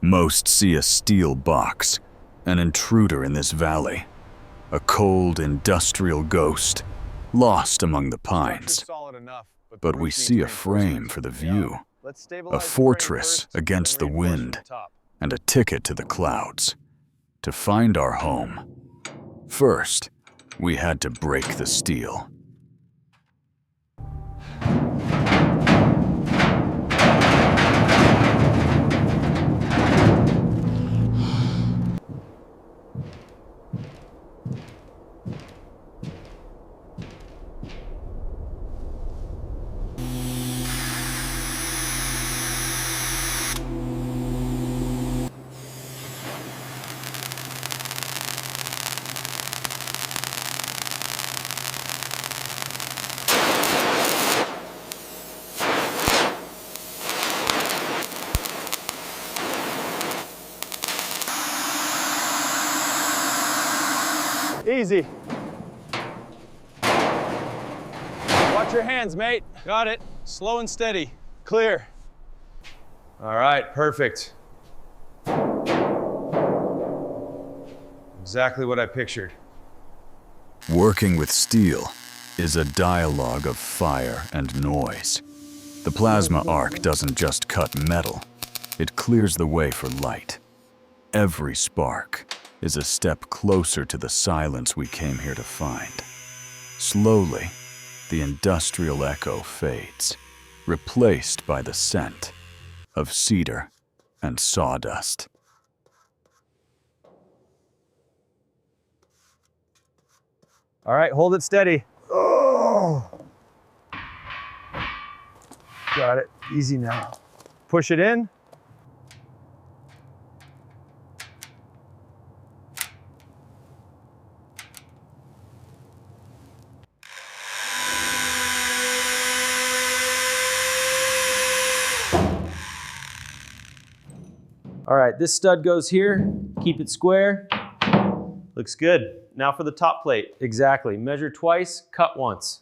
Most see a steel box, an intruder in this valley, a cold industrial ghost, lost among the pines. But we see a frame for the view, a fortress against the wind, and a ticket to the clouds. To find our home, first, we had to break the steel. Easy. Watch your hands, mate. Got it. Slow and steady. Clear. All right, perfect. Exactly what I pictured. Working with steel is a dialogue of fire and noise. The plasma arc doesn't just cut metal, it clears the way for light. Every spark is a step closer to the silence we came here to find. Slowly, the industrial echo fades, replaced by the scent of cedar and sawdust. All right, hold it steady. Oh. Got it. Easy now. Push it in. All right, this stud goes here. Keep it square. Looks good. Now for the top plate. Exactly. Measure twice, cut once.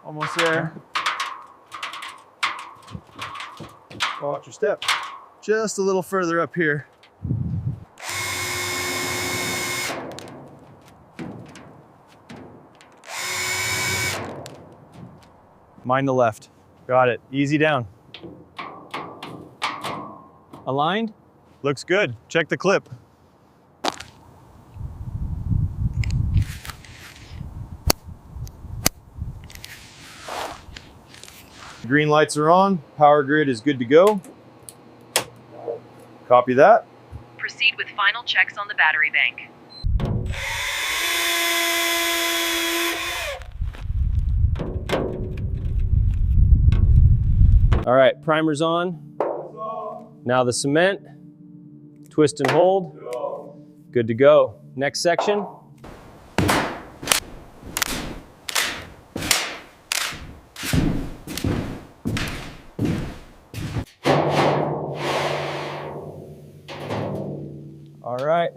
Almost there. Watch your step. Just a little further up here. Mind the left. Got it. Easy down. Aligned? Looks good. Check the clip. Green lights are on. Power grid is good to go. Copy that. Proceed with final checks on the battery bank. All right, primer's on. Now the cement. Twist and hold. Good to go. Next section. All right,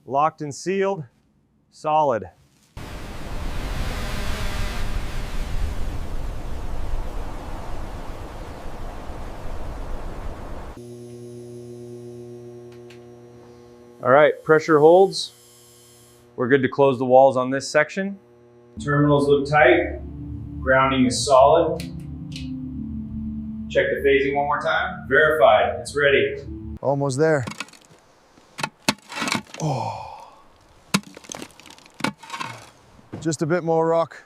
locked and sealed, solid. All right, pressure holds. We're good to close the walls on this section. Terminals look tight. Grounding is solid. Check the phasing one more time. Verified, it's ready. Almost there. Oh. Just a bit more rock.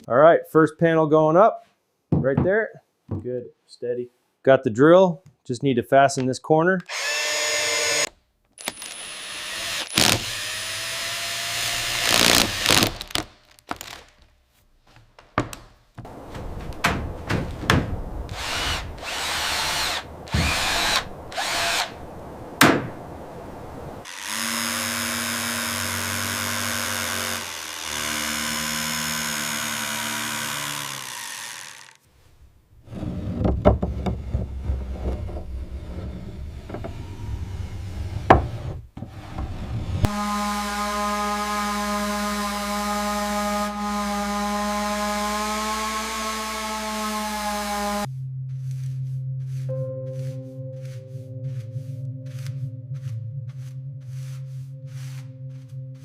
All right, first panel going up, right there. Good, steady. Got the drill, just need to fasten this corner.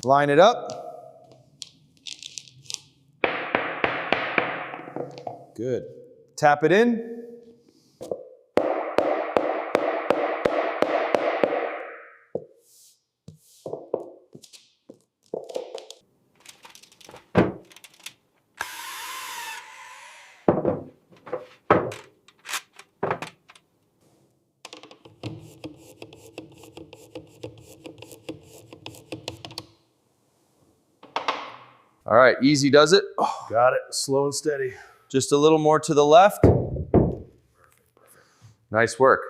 Line it up. Good. Tap it in. All right, easy does it. Oh, Got it. Slow and steady. just a little more to the left. Nice work.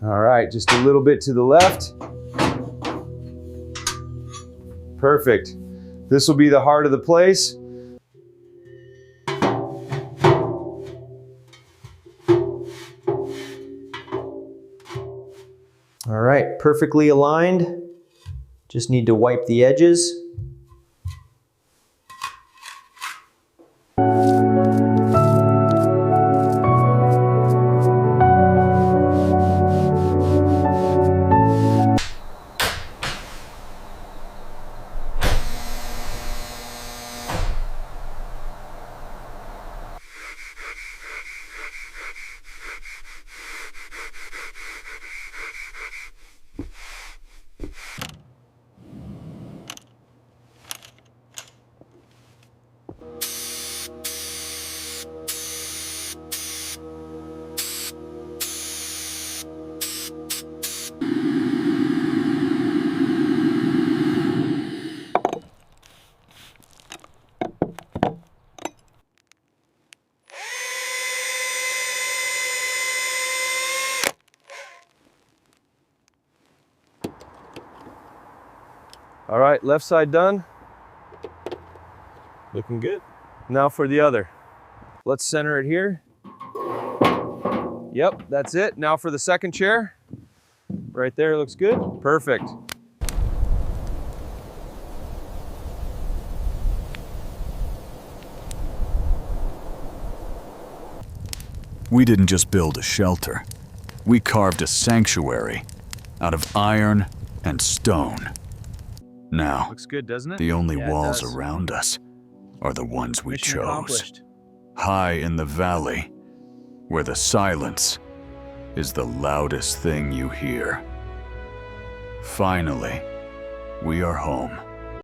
All right, just a little bit to the left. Perfect. This will be the heart of the place. All right, perfectly aligned. Just need to wipe the edges. All right, left side done. Looking good. Now for the other. Let's center it here. Yep, that's it. Now for the second chair. Right there, looks good. Perfect. We didn't just build a shelter. We carved a sanctuary out of iron and stone. Now, Looks good, doesn't it? the only Yeah, it walls does. around us are the ones we Mission chose. accomplished. High in the valley, where the silence is the loudest thing you hear. Finally, we are home.